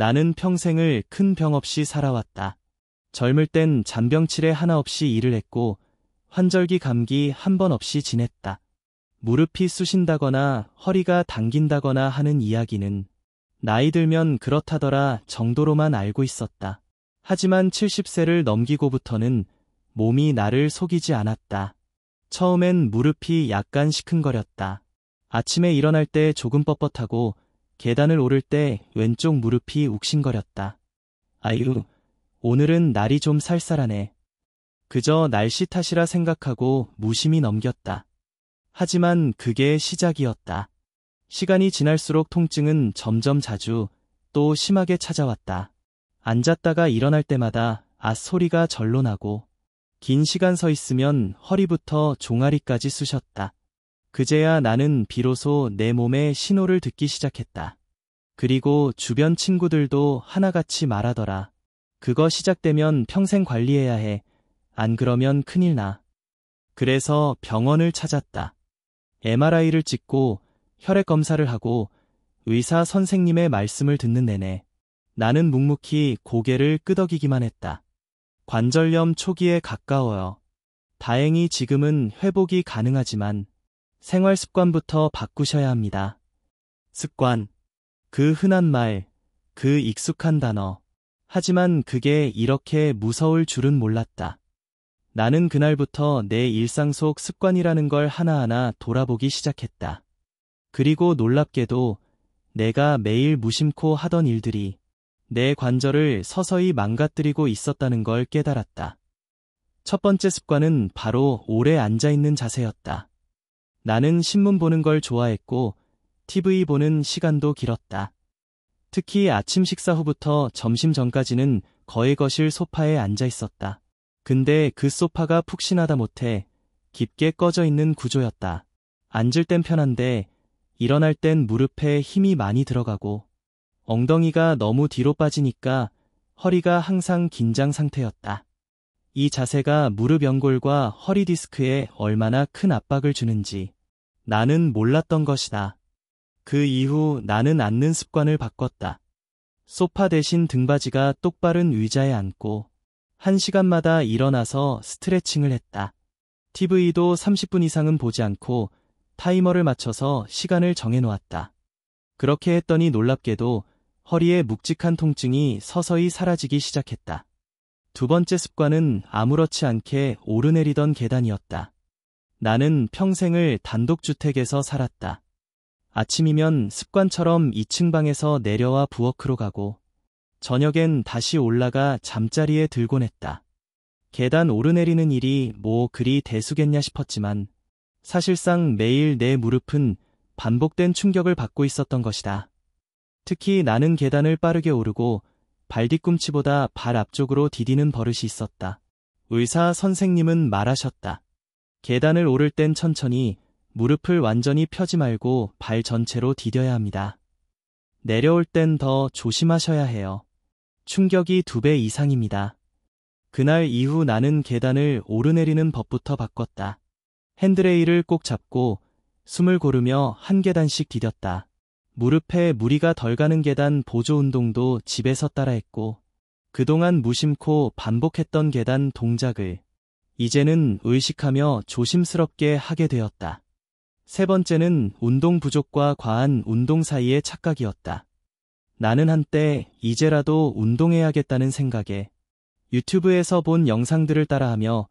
나는 평생을 큰 병 없이 살아왔다. 젊을 땐 잔병치레 하나 없이 일을 했고 환절기 감기 한 번 없이 지냈다. 무릎이 쑤신다거나 허리가 당긴다거나 하는 이야기는 나이 들면 그렇다더라 정도로만 알고 있었다. 하지만 70세를 넘기고부터는 몸이 나를 속이지 않았다. 처음엔 무릎이 약간 시큰거렸다. 아침에 일어날 때 조금 뻣뻣하고 계단을 오를 때 왼쪽 무릎이 욱신거렸다. 아유, 오늘은 날이 좀 쌀쌀하네. 그저 날씨 탓이라 생각하고 무심히 넘겼다. 하지만 그게 시작이었다. 시간이 지날수록 통증은 점점 자주 또 심하게 찾아왔다. 앉았다가 일어날 때마다 소리가 절로 나고 긴 시간 서 있으면 허리부터 종아리까지 쑤셨다. 그제야 나는 비로소 내 몸의 신호를 듣기 시작했다. 그리고 주변 친구들도 하나같이 말하더라. 그거 시작되면 평생 관리해야 해. 안 그러면 큰일 나. 그래서 병원을 찾았다. MRI를 찍고 혈액 검사를 하고 의사 선생님의 말씀을 듣는 내내 나는 묵묵히 고개를 끄덕이기만 했다. 관절염 초기에 가까워요. 다행히 지금은 회복이 가능하지만 생활 습관부터 바꾸셔야 합니다. 습관. 그 흔한 말, 그 익숙한 단어. 하지만 그게 이렇게 무서울 줄은 몰랐다. 나는 그날부터 내 일상 속 습관이라는 걸 하나하나 돌아보기 시작했다. 그리고 놀랍게도 내가 매일 무심코 하던 일들이 내 관절을 서서히 망가뜨리고 있었다는 걸 깨달았다. 첫 번째 습관은 바로 오래 앉아있는 자세였다. 나는 신문 보는 걸 좋아했고 TV 보는 시간도 길었다. 특히 아침 식사 후부터 점심 전까지는 거의 거실 소파에 앉아 있었다. 근데 그 소파가 푹신하다 못해 깊게 꺼져 있는 구조였다. 앉을 땐 편한데 일어날 땐 무릎에 힘이 많이 들어가고 엉덩이가 너무 뒤로 빠지니까 허리가 항상 긴장 상태였다. 이 자세가 무릎 연골과 허리 디스크에 얼마나 큰 압박을 주는지 나는 몰랐던 것이다. 그 이후 나는 앉는 습관을 바꿨다. 소파 대신 등받이가 똑바른 의자에 앉고 1시간마다 일어나서 스트레칭을 했다. TV도 30분 이상은 보지 않고 타이머를 맞춰서 시간을 정해놓았다. 그렇게 했더니 놀랍게도 허리의 묵직한 통증이 서서히 사라지기 시작했다. 두 번째 습관은 아무렇지 않게 오르내리던 계단이었다. 나는 평생을 단독주택에서 살았다. 아침이면 습관처럼 2층 방에서 내려와 부엌으로 가고 저녁엔 다시 올라가 잠자리에 들곤 했다. 계단 오르내리는 일이 뭐 그리 대수겠냐 싶었지만 사실상 매일 내 무릎은 반복된 충격을 받고 있었던 것이다. 특히 나는 계단을 빠르게 오르고 발 뒤꿈치보다 발 앞쪽으로 디디는 버릇이 있었다. 의사 선생님은 말하셨다. 계단을 오를 땐 천천히 무릎을 완전히 펴지 말고 발 전체로 디뎌야 합니다. 내려올 땐 더 조심하셔야 해요. 충격이 2배 이상입니다. 그날 이후 나는 계단을 오르내리는 법부터 바꿨다. 핸드레일을 꼭 잡고 숨을 고르며 한 계단씩 디뎠다. 무릎에 무리가 덜 가는 계단 보조 운동도 집에서 따라했고 그동안 무심코 반복했던 계단 동작을 이제는 의식하며 조심스럽게 하게 되었다. 세 번째는 운동 부족과 과한 운동 사이의 착각이었다. 나는 한때 이제라도 운동해야겠다는 생각에 유튜브에서 본 영상들을 따라하며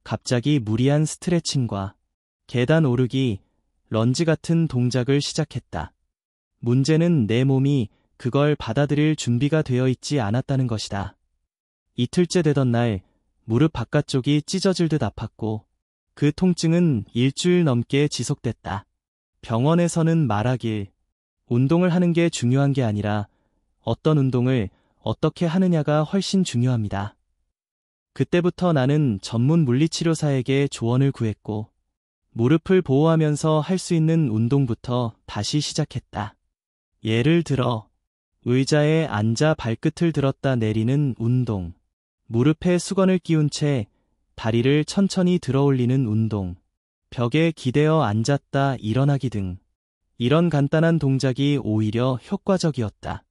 갑자기 무리한 스트레칭과 계단 오르기, 런지 같은 동작을 시작했다. 문제는 내 몸이 그걸 받아들일 준비가 되어 있지 않았다는 것이다. 이틀째 되던 날 무릎 바깥쪽이 찢어질 듯 아팠고 그 통증은 일주일 넘게 지속됐다. 병원에서는 말하길 운동을 하는 게 중요한 게 아니라 어떤 운동을 어떻게 하느냐가 훨씬 중요합니다. 그때부터 나는 전문 물리치료사에게 조언을 구했고 무릎을 보호하면서 할 수 있는 운동부터 다시 시작했다. 예를 들어 의자에 앉아 발끝을 들었다 내리는 운동, 무릎에 수건을 끼운 채 다리를 천천히 들어 올리는 운동, 벽에 기대어 앉았다 일어나기 등 이런 간단한 동작이 오히려 효과적이었다.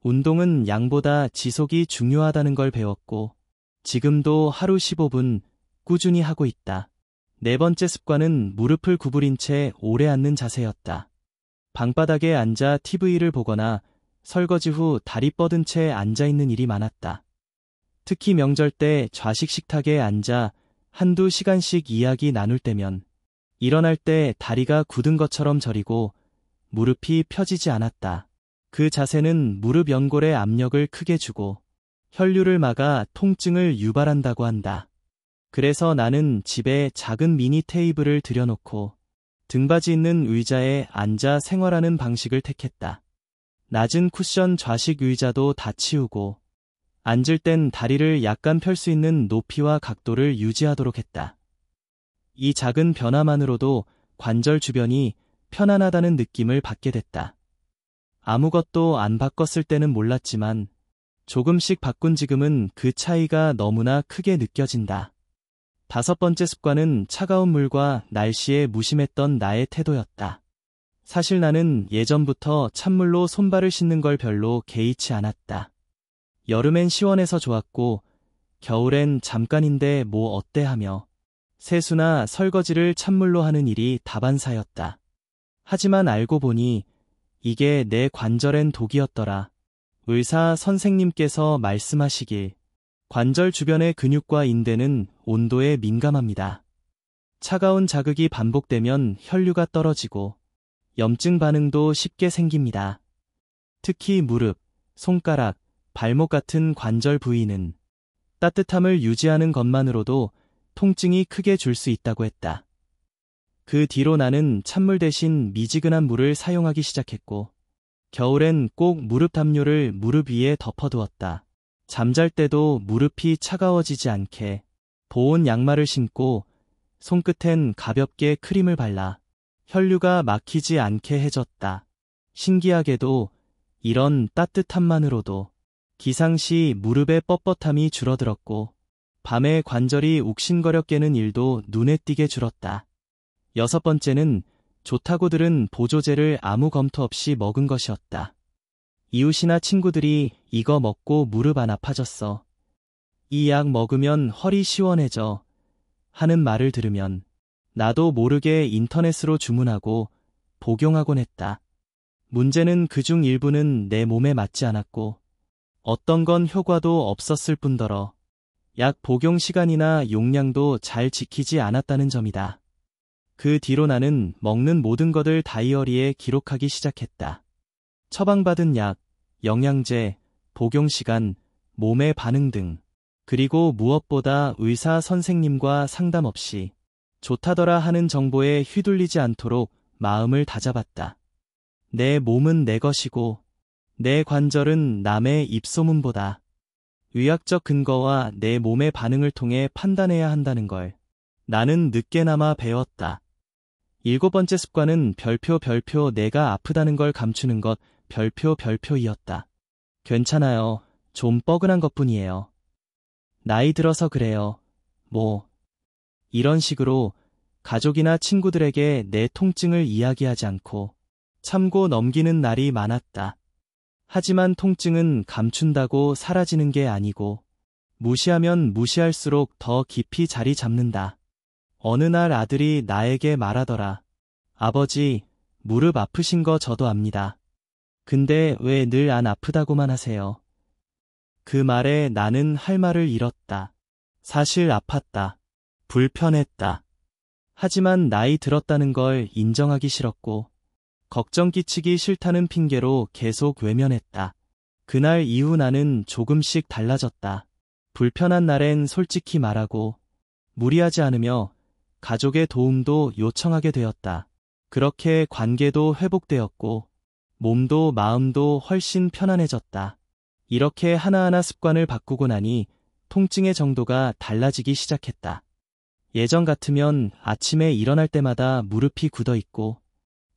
운동은 양보다 지속이 중요하다는 걸 배웠고, 지금도 하루 15분 꾸준히 하고 있다. 네 번째 습관은 무릎을 구부린 채 오래 앉는 자세였다. 방바닥에 앉아 TV를 보거나 설거지 후 다리 뻗은 채 앉아있는 일이 많았다. 특히 명절 때 좌식 식탁에 앉아 한두 시간씩 이야기 나눌 때면 일어날 때 다리가 굳은 것처럼 저리고 무릎이 펴지지 않았다. 그 자세는 무릎 연골에 압력을 크게 주고 혈류를 막아 통증을 유발한다고 한다. 그래서 나는 집에 작은 미니 테이블을 들여놓고 등받이 있는 의자에 앉아 생활하는 방식을 택했다. 낮은 쿠션 좌식 의자도 다 치우고 앉을 땐 다리를 약간 펼 수 있는 높이와 각도를 유지하도록 했다. 이 작은 변화만으로도 관절 주변이 편안하다는 느낌을 받게 됐다. 아무것도 안 바꿨을 때는 몰랐지만 조금씩 바꾼 지금은 그 차이가 너무나 크게 느껴진다. 다섯 번째 습관은 차가운 물과 날씨에 무심했던 나의 태도였다. 사실 나는 예전부터 찬물로 손발을 씻는 걸 별로 개의치 않았다. 여름엔 시원해서 좋았고 겨울엔 잠깐인데 뭐 어때 하며 세수나 설거지를 찬물로 하는 일이 다반사였다. 하지만 알고 보니 이게 내 관절엔 독이었더라. 의사 선생님께서 말씀하시길 관절 주변의 근육과 인대는 온도에 민감합니다. 차가운 자극이 반복되면 혈류가 떨어지고 염증 반응도 쉽게 생깁니다. 특히 무릎, 손가락, 발목 같은 관절 부위는 따뜻함을 유지하는 것만으로도 통증이 크게 줄 수 있다고 했다. 그 뒤로 나는 찬물 대신 미지근한 물을 사용하기 시작했고 겨울엔 꼭 무릎 담요를 무릎 위에 덮어두었다. 잠잘 때도 무릎이 차가워지지 않게 보온 양말을 신고 손끝엔 가볍게 크림을 발라 혈류가 막히지 않게 해줬다. 신기하게도 이런 따뜻함만으로도 기상 시 무릎의 뻣뻣함이 줄어들었고 밤에 관절이 욱신거려 깨는 일도 눈에 띄게 줄었다. 여섯 번째는 좋다고 들은 보조제를 아무 검토 없이 먹은 것이었다. 이웃이나 친구들이 이거 먹고 무릎 안 아파졌어. 이 약 먹으면 허리 시원해져. 하는 말을 들으면 나도 모르게 인터넷으로 주문하고 복용하곤 했다. 문제는 그중 일부는 내 몸에 맞지 않았고 어떤 건 효과도 없었을 뿐더러 약 복용 시간이나 용량도 잘 지키지 않았다는 점이다. 그 뒤로 나는 먹는 모든 것을 다이어리에 기록하기 시작했다. 처방받은 약, 영양제, 복용 시간, 몸의 반응 등, 그리고 무엇보다 의사 선생님과 상담 없이 좋다더라 하는 정보에 휘둘리지 않도록 마음을 다잡았다. 내 몸은 내 것이고 내 관절은 남의 입소문보다 의학적 근거와 내 몸의 반응을 통해 판단해야 한다는 걸 나는 늦게나마 배웠다. 일곱 번째 습관은 별표 내가 아프다는 걸 감추는 것 별표이었다. 괜찮아요. 좀 뻐근한 것뿐이에요. 나이 들어서 그래요. 뭐 이런 식으로 가족이나 친구들에게 내 통증을 이야기하지 않고 참고 넘기는 날이 많았다. 하지만 통증은 감춘다고 사라지는 게 아니고 무시하면 무시할수록 더 깊이 자리 잡는다. 어느 날 아들이 나에게 말하더라. 아버지, 무릎 아프신 거 저도 압니다. 근데 왜 늘 안 아프다고만 하세요? 그 말에 나는 할 말을 잃었다. 사실 아팠다. 불편했다. 하지만 나이 들었다는 걸 인정하기 싫었고 걱정 끼치기 싫다는 핑계로 계속 외면했다. 그날 이후 나는 조금씩 달라졌다. 불편한 날엔 솔직히 말하고 무리하지 않으며 가족의 도움도 요청하게 되었다. 그렇게 관계도 회복되었고 몸도 마음도 훨씬 편안해졌다. 이렇게 하나하나 습관을 바꾸고 나니 통증의 정도가 달라지기 시작했다. 예전 같으면 아침에 일어날 때마다 무릎이 굳어 있고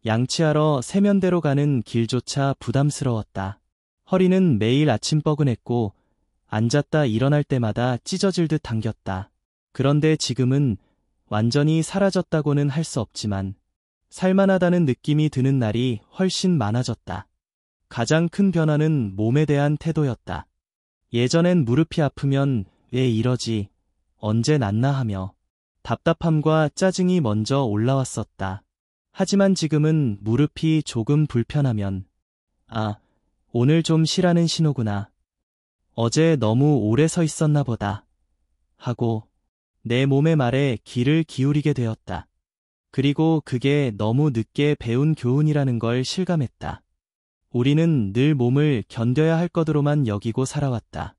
양치하러 세면대로 가는 길조차 부담스러웠다. 허리는 매일 아침 뻐근했고 앉았다 일어날 때마다 찢어질 듯 당겼다. 그런데 지금은 완전히 사라졌다고는 할 수 없지만 살만하다는 느낌이 드는 날이 훨씬 많아졌다. 가장 큰 변화는 몸에 대한 태도였다. 예전엔 무릎이 아프면 왜 이러지, 언제 낫나 하며 답답함과 짜증이 먼저 올라왔었다. 하지만 지금은 무릎이 조금 불편하면 오늘 좀 쉬라는 신호구나. 어제 너무 오래 서 있었나 보다. 하고 내 몸의 말에 귀를 기울이게 되었다. 그리고 그게 너무 늦게 배운 교훈이라는 걸 실감했다. 우리는 늘 몸을 견뎌야 할 것으로만 여기고 살아왔다.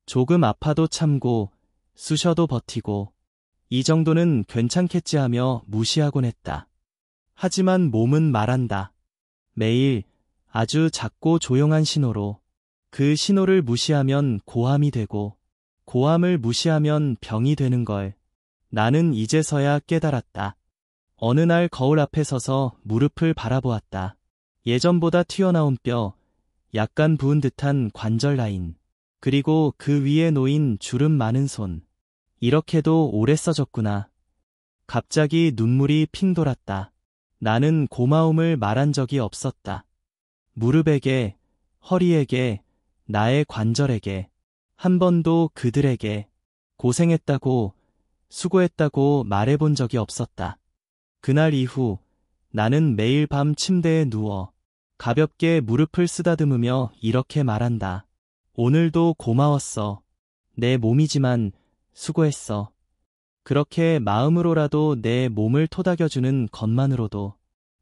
조금 아파도 참고, 쑤셔도 버티고, 이 정도는 괜찮겠지 하며 무시하곤 했다. 하지만 몸은 말한다. 매일 아주 작고 조용한 신호로. 그 신호를 무시하면 고함이 되고, 고함을 무시하면 병이 되는 걸 나는 이제서야 깨달았다. 어느 날 거울 앞에 서서 무릎을 바라보았다. 예전보다 튀어나온 뼈, 약간 부은 듯한 관절 라인, 그리고 그 위에 놓인 주름 많은 손. 이렇게도 오래 써졌구나. 갑자기 눈물이 핑 돌았다. 나는 고마움을 말한 적이 없었다. 무릎에게, 허리에게, 나의 관절에게, 한 번도 그들에게 고생했다고, 수고했다고 말해본 적이 없었다. 그날 이후 나는 매일 밤 침대에 누워 가볍게 무릎을 쓰다듬으며 이렇게 말한다. 오늘도 고마웠어. 내 몸이지만 수고했어. 그렇게 마음으로라도 내 몸을 토닥여주는 것만으로도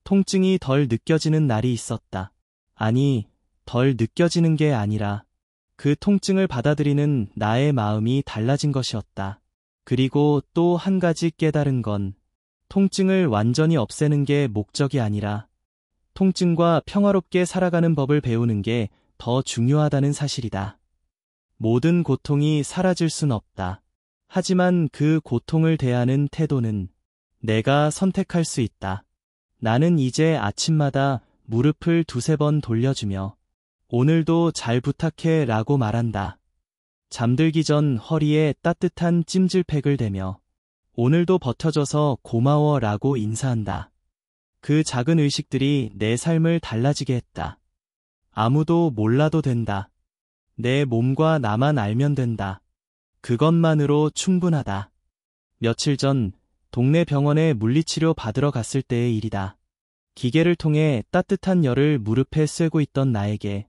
통증이 덜 느껴지는 날이 있었다. 아니, 덜 느껴지는 게 아니라 그 통증을 받아들이는 나의 마음이 달라진 것이었다. 그리고 또 한 가지 깨달은 건 통증을 완전히 없애는 게 목적이 아니라 통증과 평화롭게 살아가는 법을 배우는 게 더 중요하다는 사실이다. 모든 고통이 사라질 순 없다. 하지만 그 고통을 대하는 태도는 내가 선택할 수 있다. 나는 이제 아침마다 무릎을 두세 번 돌려주며 오늘도 잘 부탁해 라고 말한다. 잠들기 전 허리에 따뜻한 찜질팩을 대며 오늘도 버텨줘서 고마워 라고 인사한다. 그 작은 의식들이 내 삶을 달라지게 했다. 아무도 몰라도 된다. 내 몸과 나만 알면 된다. 그것만으로 충분하다. 며칠 전 동네 병원에 물리치료 받으러 갔을 때의 일이다. 기계를 통해 따뜻한 열을 무릎에 쐬고 있던 나에게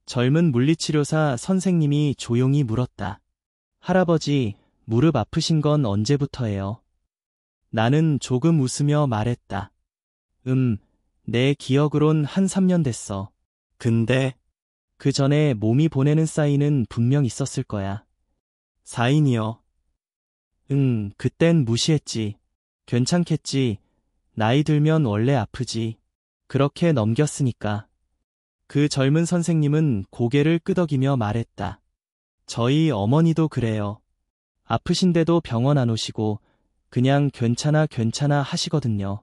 젊은 물리치료사 선생님이 조용히 물었다. 할아버지, 무릎 아프신 건 언제부터예요? 나는 조금 웃으며 말했다. 내 기억으론 한 3년 됐어. 근데 그 전에 몸이 보내는 사인은 분명 있었을 거야. 사인이요? 그땐 무시했지. 괜찮겠지. 나이 들면 원래 아프지. 그렇게 넘겼으니까. 그 젊은 선생님은 고개를 끄덕이며 말했다. 저희 어머니도 그래요. 아프신데도 병원 안 오시고 그냥 괜찮아 하시거든요.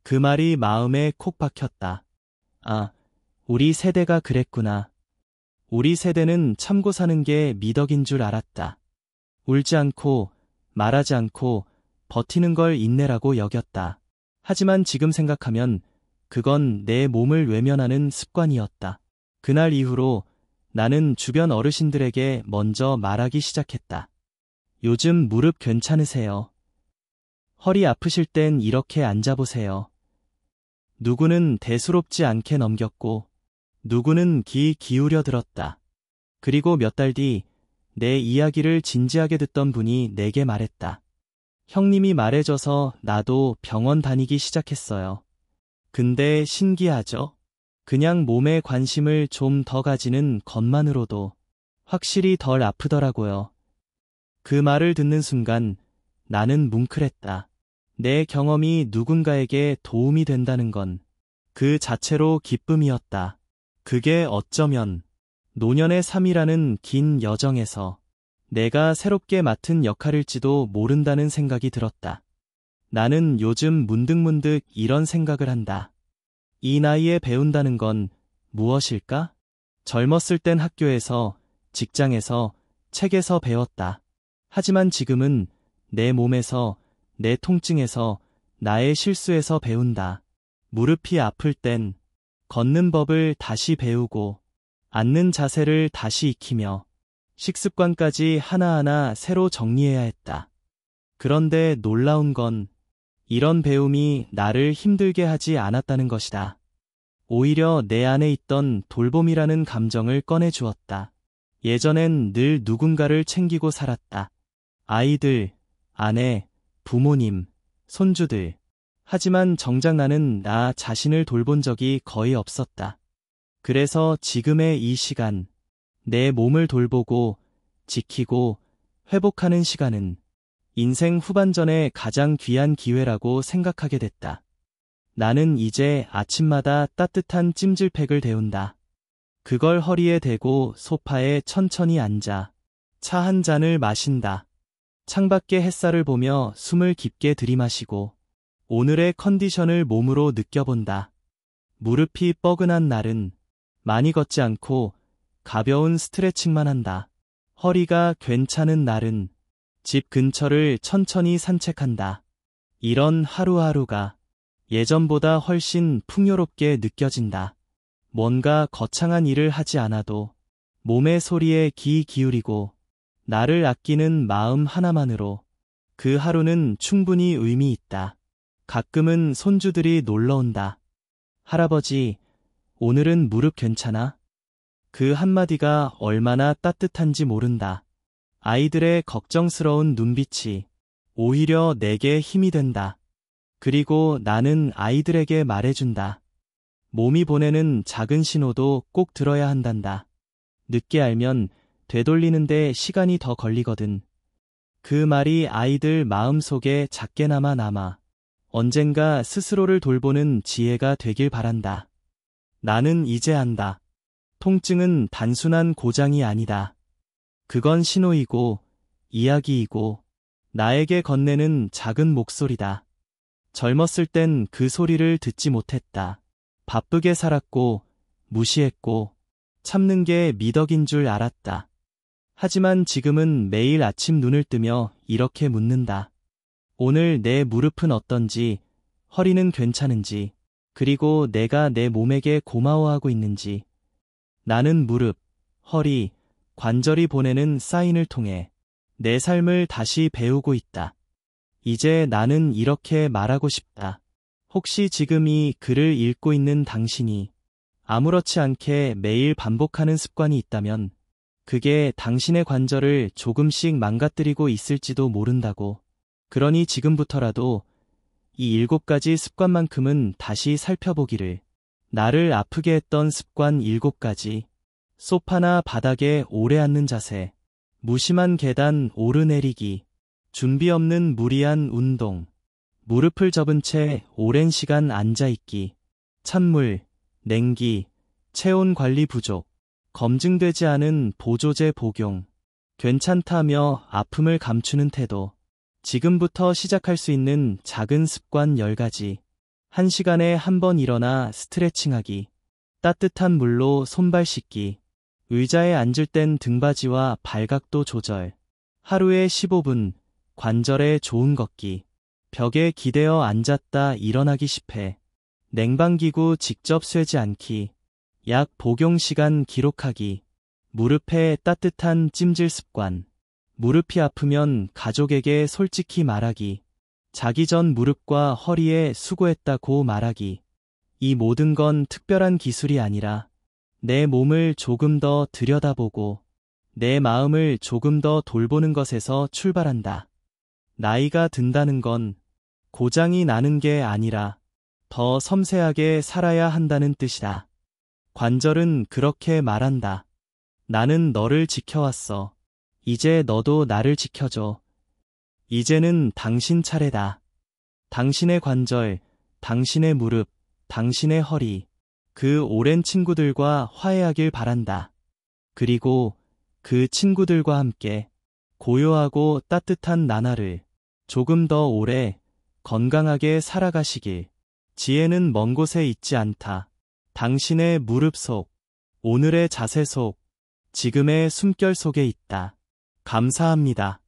그 말이 마음에 콕 박혔다. 우리 세대가 그랬구나. 우리 세대는 참고 사는 게 미덕인 줄 알았다. 울지 않고 말하지 않고 버티는 걸 인내라고 여겼다. 하지만 지금 생각하면 그건 내 몸을 외면하는 습관이었다. 그날 이후로 나는 주변 어르신들에게 먼저 말하기 시작했다. 요즘 무릎 괜찮으세요? 허리 아프실 땐 이렇게 앉아보세요. 누구는 대수롭지 않게 넘겼고 누구는 귀 기울여 들었다. 그리고 몇 달 뒤 내 이야기를 진지하게 듣던 분이 내게 말했다. 형님이 말해줘서 나도 병원 다니기 시작했어요. 근데 신기하죠? 그냥 몸에 관심을 좀 더 가지는 것만으로도 확실히 덜 아프더라고요. 그 말을 듣는 순간 나는 뭉클했다. 내 경험이 누군가에게 도움이 된다는 건 그 자체로 기쁨이었다. 그게 어쩌면 노년의 삶이라는 긴 여정에서 내가 새롭게 맡은 역할일지도 모른다는 생각이 들었다. 나는 요즘 문득문득 이런 생각을 한다. 이 나이에 배운다는 건 무엇일까? 젊었을 땐 학교에서, 직장에서, 책에서 배웠다. 하지만 지금은 내 몸에서, 내 통증에서, 나의 실수에서 배운다. 무릎이 아플 땐 걷는 법을 다시 배우고 앉는 자세를 다시 익히며 식습관까지 하나하나 새로 정리해야 했다. 그런데 놀라운 건 이런 배움이 나를 힘들게 하지 않았다는 것이다. 오히려 내 안에 있던 돌봄이라는 감정을 꺼내주었다. 예전엔 늘 누군가를 챙기고 살았다. 아이들, 아내, 부모님, 손주들. 하지만 정작 나는 나 자신을 돌본 적이 거의 없었다. 그래서 지금의 이 시간, 내 몸을 돌보고, 지키고, 회복하는 시간은 인생 후반전에 가장 귀한 기회라고 생각하게 됐다. 나는 이제 아침마다 따뜻한 찜질팩을 데운다. 그걸 허리에 대고 소파에 천천히 앉아 차 한 잔을 마신다. 창밖의 햇살을 보며 숨을 깊게 들이마시고 오늘의 컨디션을 몸으로 느껴본다. 무릎이 뻐근한 날은 많이 걷지 않고 가벼운 스트레칭만 한다. 허리가 괜찮은 날은 집 근처를 천천히 산책한다. 이런 하루하루가 예전보다 훨씬 풍요롭게 느껴진다. 뭔가 거창한 일을 하지 않아도 몸의 소리에 귀 기울이고 나를 아끼는 마음 하나만으로 그 하루는 충분히 의미 있다. 가끔은 손주들이 놀러온다. 할아버지, 오늘은 무릎 괜찮아? 그 한마디가 얼마나 따뜻한지 모른다. 아이들의 걱정스러운 눈빛이 오히려 내게 힘이 된다. 그리고 나는 아이들에게 말해준다. 몸이 보내는 작은 신호도 꼭 들어야 한단다. 늦게 알면 되돌리는데 시간이 더 걸리거든. 그 말이 아이들 마음속에 작게나마 남아 언젠가 스스로를 돌보는 지혜가 되길 바란다. 나는 이제 안다. 통증은 단순한 고장이 아니다. 그건 신호이고, 이야기이고, 나에게 건네는 작은 목소리다. 젊었을 땐 그 소리를 듣지 못했다. 바쁘게 살았고, 무시했고, 참는 게 미덕인 줄 알았다. 하지만 지금은 매일 아침 눈을 뜨며 이렇게 묻는다. 오늘 내 무릎은 어떤지, 허리는 괜찮은지, 그리고 내가 내 몸에게 고마워하고 있는지. 나는 무릎, 허리, 관절이 보내는 사인을 통해 내 삶을 다시 배우고 있다. 이제 나는 이렇게 말하고 싶다. 혹시 지금 이 글을 읽고 있는 당신이 아무렇지 않게 매일 반복하는 습관이 있다면 그게 당신의 관절을 조금씩 망가뜨리고 있을지도 모른다고. 그러니 지금부터라도 이 7가지 습관만큼은 다시 살펴보기를. 나를 아프게 했던 습관 7가지. 소파나 바닥에 오래 앉는 자세, 무심한 계단 오르내리기, 준비 없는 무리한 운동, 무릎을 접은 채 오랜 시간 앉아있기, 찬물, 냉기, 체온 관리 부족, 검증되지 않은 보조제 복용, 괜찮다며 아픔을 감추는 태도. 지금부터 시작할 수 있는 작은 습관 10가지. 1시간에 한 번 일어나 스트레칭하기, 따뜻한 물로 손발 씻기, 의자에 앉을 땐 등받이와 발각도 조절, 하루에 15분, 관절에 좋은 걷기, 벽에 기대어 앉았다 일어나기 10회, 냉방기구 직접 쐬지 않기, 약 복용 시간 기록하기, 무릎에 따뜻한 찜질 습관, 무릎이 아프면 가족에게 솔직히 말하기, 자기 전 무릎과 허리에 수고했다고 말하기. 이 모든 건 특별한 기술이 아니라 내 몸을 조금 더 들여다보고 내 마음을 조금 더 돌보는 것에서 출발한다. 나이가 든다는 건 고장이 나는 게 아니라 더 섬세하게 살아야 한다는 뜻이다. 관절은 그렇게 말한다. 나는 너를 지켜왔어. 이제 너도 나를 지켜줘. 이제는 당신 차례다. 당신의 관절, 당신의 무릎, 당신의 허리, 그 오랜 친구들과 화해하길 바란다. 그리고 그 친구들과 함께 고요하고 따뜻한 나날을 조금 더 오래 건강하게 살아가시길. 지혜는 먼 곳에 있지 않다. 당신의 무릎 속, 오늘의 자세 속, 지금의 숨결 속에 있다. 감사합니다.